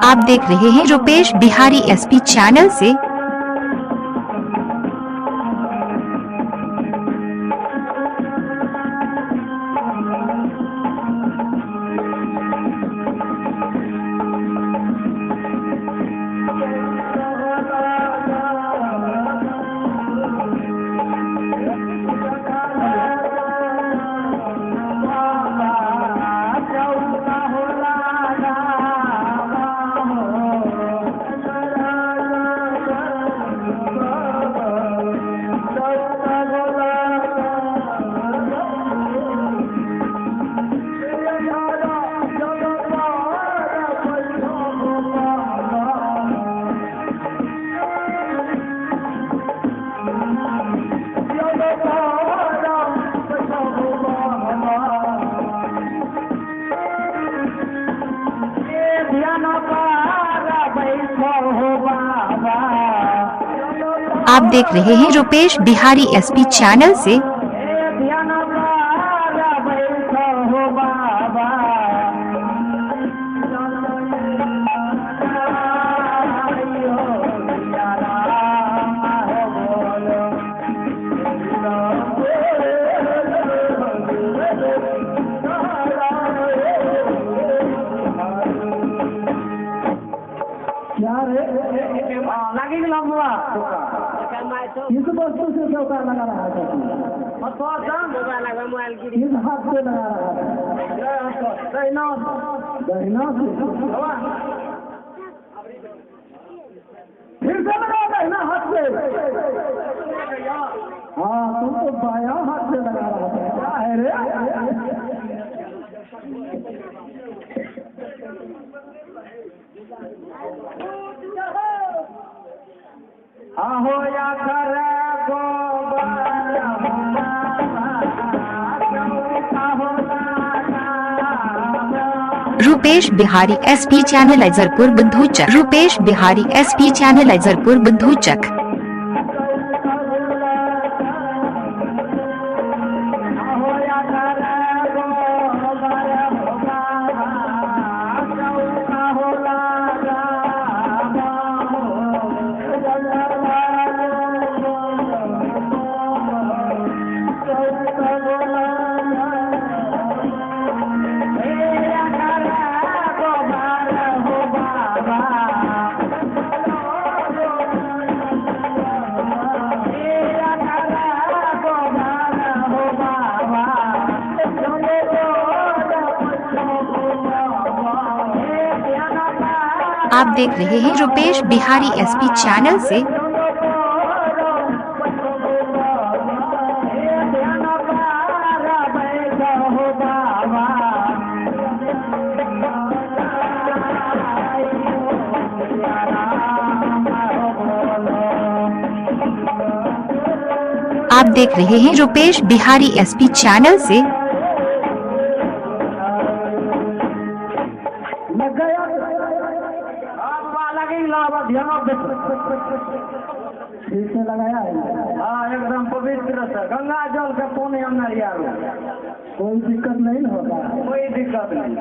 आप देख रहे हैं रुपेश बिहारी एसपी चैनल से। आप देख रहे हैं रुपेश बिहारी एसपी चैनल से। इस वस्तु से चौका लगा रहा था, इस हाथ से लगा रहा था, दहिना से फिर से लगा दहिना हाथ से। हाँ, तुम तो बाया हाथ से लगा रहा था। क्या है रे? आहो या कर Rupesh Bihari SP channel Ajarpur Budhuchak. Rupesh Bihari SP channel Ajarpur Budhuchak. आप देख रहे हैं रुपेश बिहारी एसपी चैनल से। आप देख रहे हैं रुपेश बिहारी एसपी चैनल से। इससे लगाया है। हाँ, एकदम पवित्र से गंगा जल के पानी अंदर यार, कोई दिक्कत नहीं होगा, कोई दिक्कत नहीं।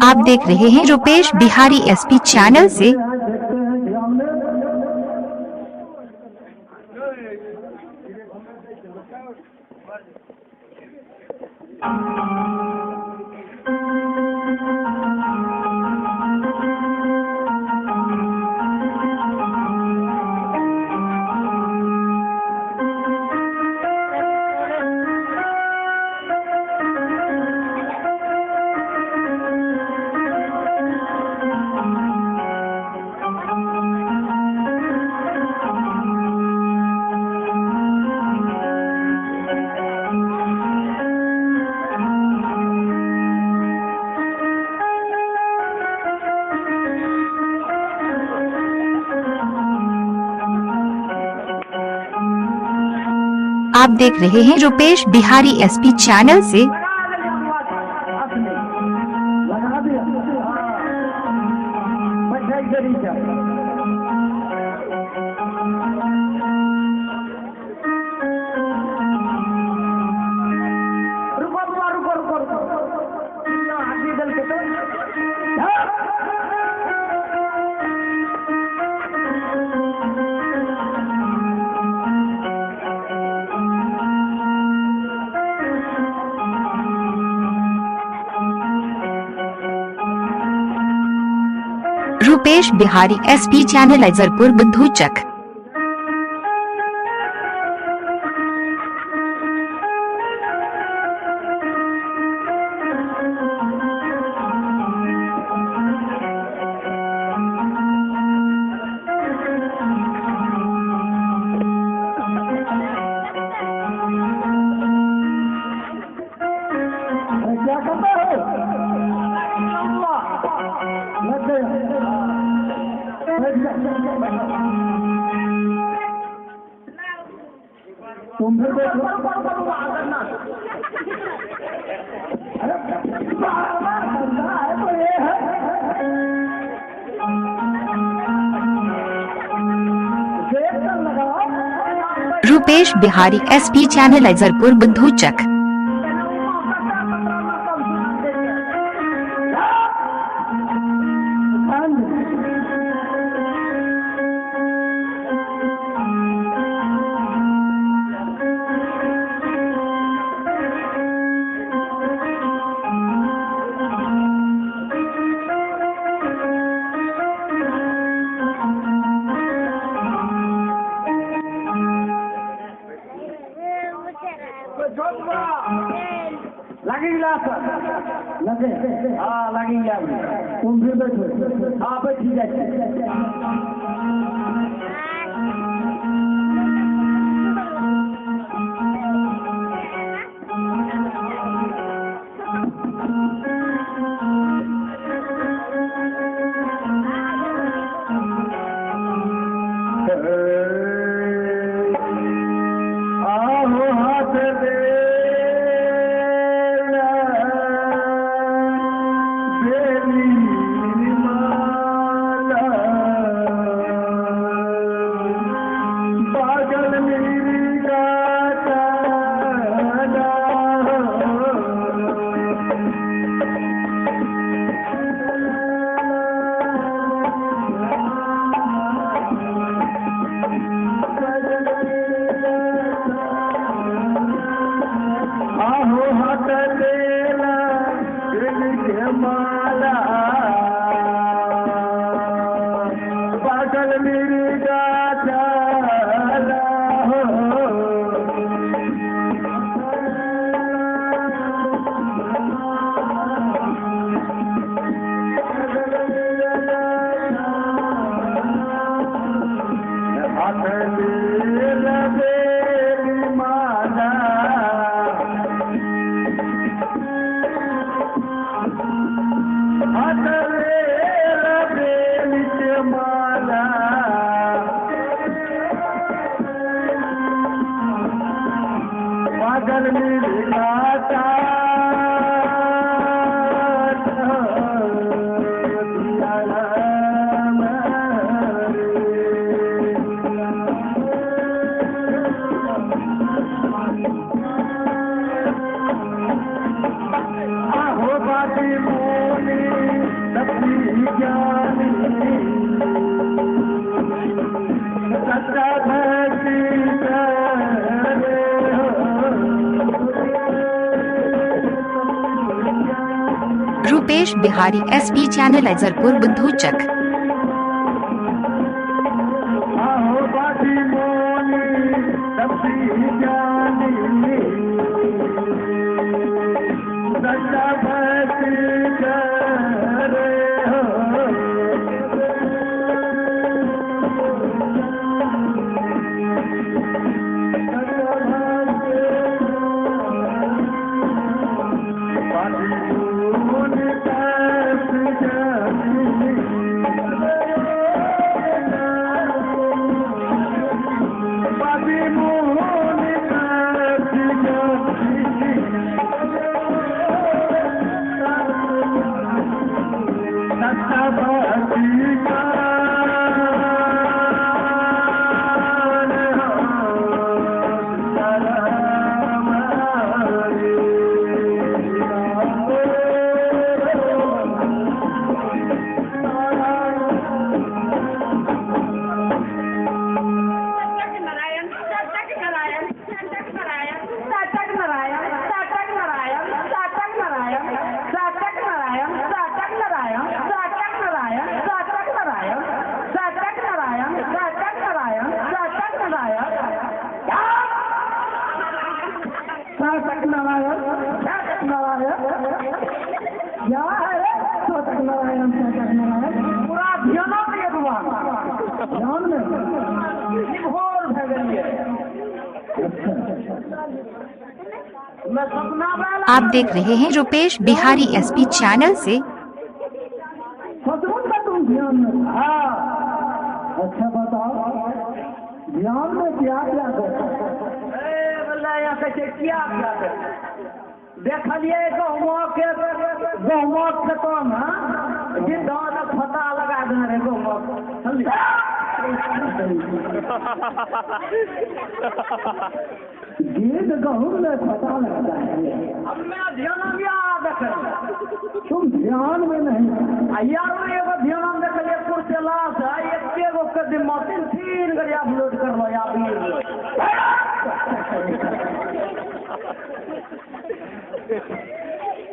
आप देख रहे हैं रुपेश बिहारी एसपी चैनल से। आप देख रहे हैं रुपेश बिहारी एसपी चैनल से। लगा रूपेश बिहारी SP चैनल अजरपुर बुद्धूचक। क्या करता है? लग गया। तुम भी देखो। अरे बंदा है तो ये है। गेट तो लगाओ। Rupesh Bihari SP channel Ajarpur Budhuchak. लगी गिलास लगे। हाँ लगी गिलास तुम भी बैठो। हाँ बैठी जाए आओ हाथ दे बेली माला पागल मेरी गाता आहो हाथ देला दिल के माला पागल मेरी गाथा हाथ देला बेली माला माला पागल मेरी गाता आहो बाटी मोनी सपनी ज्ञानी सच्चा भक्ति करे रूपेश बिहारी SP चैनल अजरपुर बुद्धूचक। आहो बाटी मोनी सपनी ज्ञानी सच्चा भक्ति करे छोटक नारायण क्या है छोटक नारायण पूरा ध्यान में ये भगवान ध्यान में निभोर भए गेलिए मैं सपना में आप देख रहे हैं रुपेश बिहारी एसपी चैनल से। सचमुच में तुम ध्यान में हाँ अच्छा बताओ ध्यान में क्या क्या बोला यहाँ कैसे क्या देखलिए गहुमक खेतों में जे धान फता लगा देने रहे गहुमक गीत गहूँ में पता लगता है हमें ध्यान देख तुम ध्यान में नहीं यार एगो ध्यान में देखलिए कुर्सेला से एक गो कदम मशीन 3 गाड़ी अपलोड कर लो या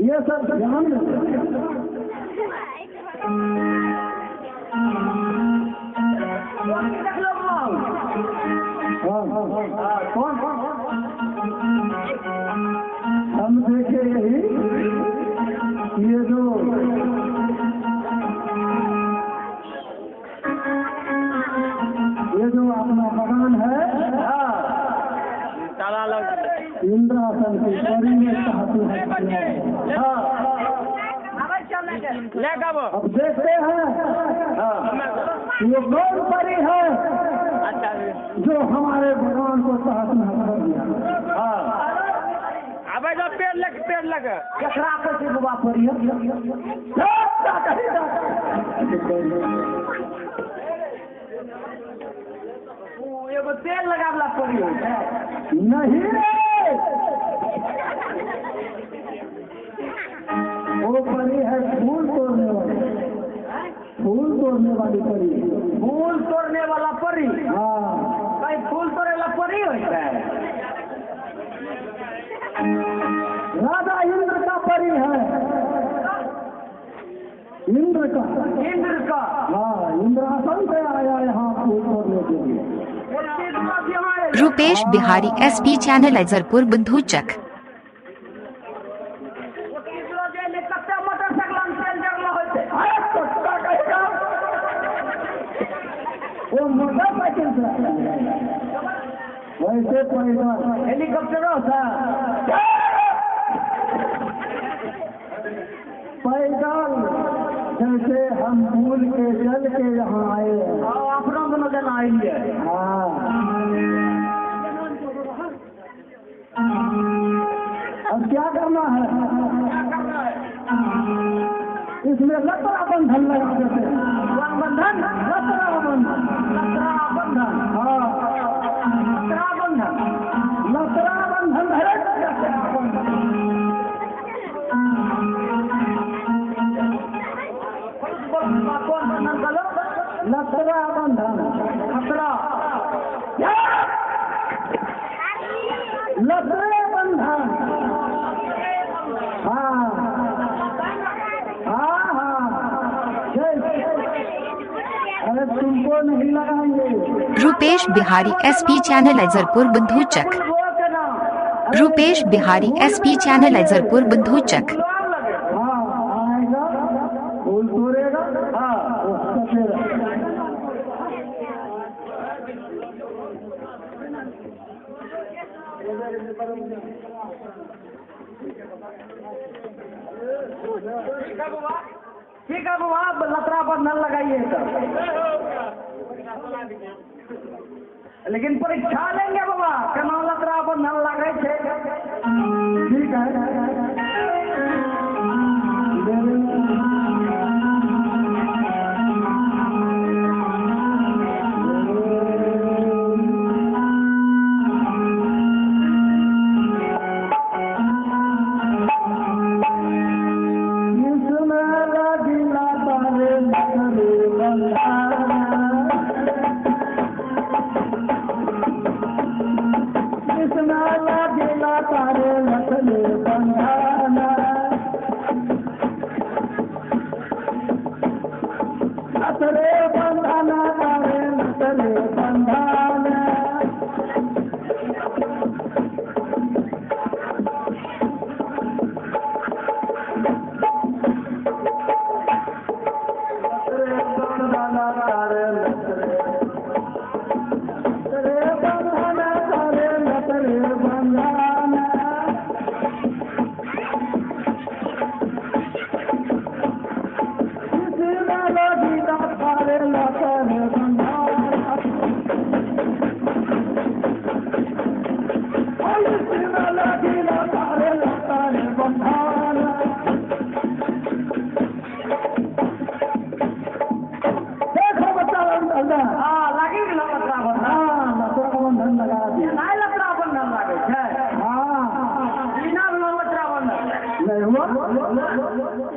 ये सब ध्यान में देख लो कौन हम देखे यही ये जो अपना बगान है इंद्रासन की परी में अब देखते हैं ये कौन परी है जो हमारे भगवान को साथ में कर दिया अब जो पेड़ लग कचरा कैसे बुआ परी एगो तेल लगावला पड़ी नहीं रे वो परी है फूल तोड़ने वाली परी फूल तोड़ने वाला परी हाँ भाई फूल तोड़ने वाला परी होता है राजा इंद्र का परी है इंद्र का हाँ इंद्रासन से आया यहाँ फूल तोड़ने के लिए रुपेश बिहारी एसपी चैनल अजरपुर बुद्धूचक। वो मोटरसाइकिल से वैसे पैदल हेलीकॉप्टरों से पैदल जैसे हम भूल के चल के यहाँ आए अपना दोनों जन आई है हाँ अब क्या करना है इसमें लतरा बंधन लगा देते बंधन लतरा बंधन हाँ लतरा बंधन है कौन बंधन करो लतरा बंधन खतरा लतरे बंधन हाँ हाँ हाँ अरे तुमको नहीं लगाएंगे Rupesh Bihari SP channel Ajarpur Budhuchak. Rupesh Bihari SP channel Ajarpur Budhuchak. हाँ आएगा फूल तोड़ेगा हाँ उसका फिर ठीक है बाबा लतरा बंधन लगाइए लेकिन परीक्षा लेंगे बाबा केना लतरा बंधन लगे ठीक है नहीं हुआ?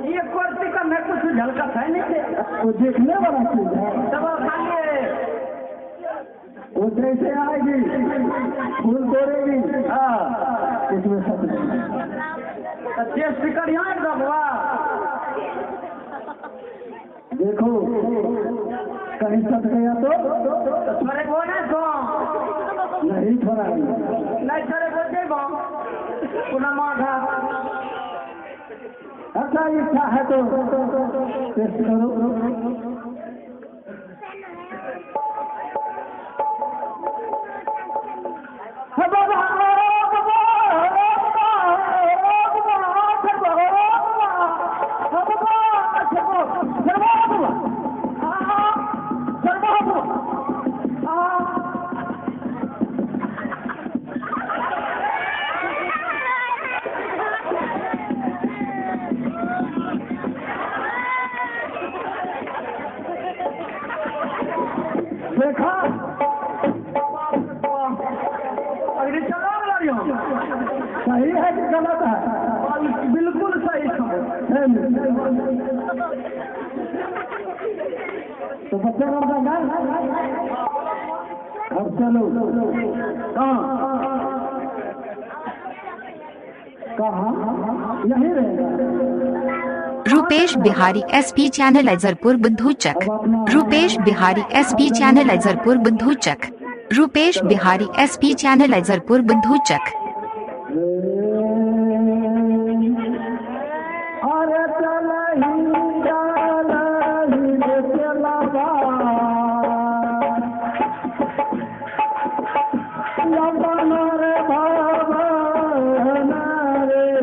ये कुर्सी का मैं कुछ झलका है नहीं थे। वो देखने वाला चीज है। तब खाइए वो जैसे आएगी फूल तोड़ेगी, हाँ उसमें सब तो टेस्ट कर यहाँ दबवा देखो कहीं सट गया तो थोड़े वो ना सो नहीं थोड़ा नहीं थोड़े वो देबो पुनः माघा। अच्छा इच्छा है तो टेस्ट करो। देखा अरे चला रही हूँ सही है कि गलत है? बिल्कुल सही तो बच्चे लोग का अब चलो कहाँ यही रहेगा। Rupesh Bihari SP channel Ajarpur Budhuchak. Rupesh Bihari SP channel Ajarpur Budhuchak. Rupesh Bihari SP channel Ajarpur Budhuchak. अरे चलही चलबा लबन रे भवन रे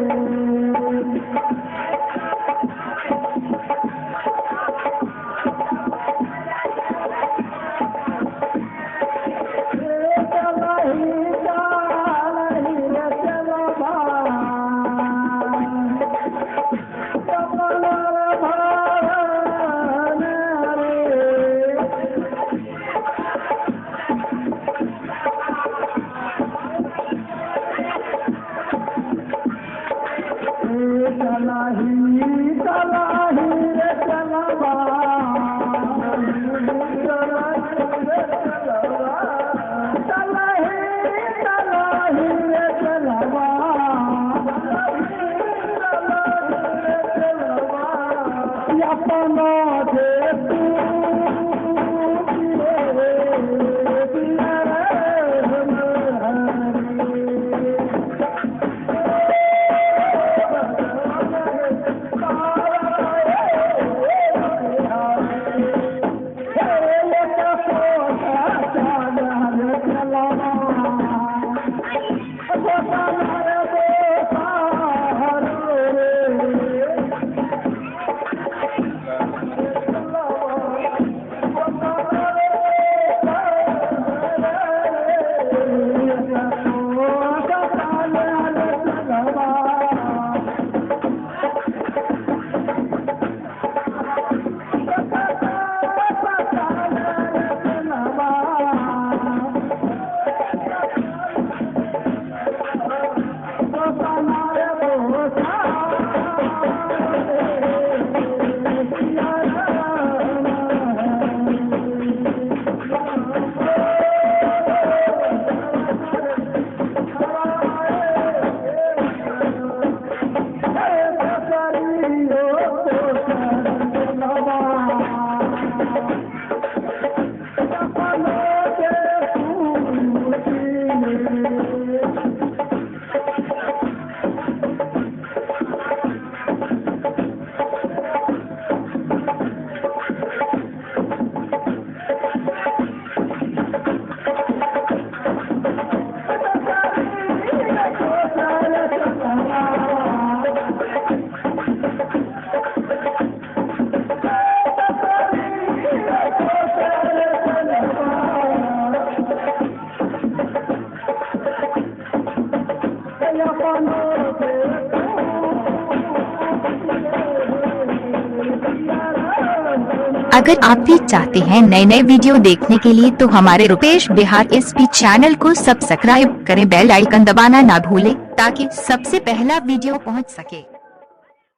अगर आप भी चाहते हैं नए नए वीडियो देखने के लिए तो हमारे रूपेश बिहारी SP चैनल को सब्सक्राइब करें, बेल आइकन दबाना ना भूलें ताकि सबसे पहला वीडियो पहुंच सके।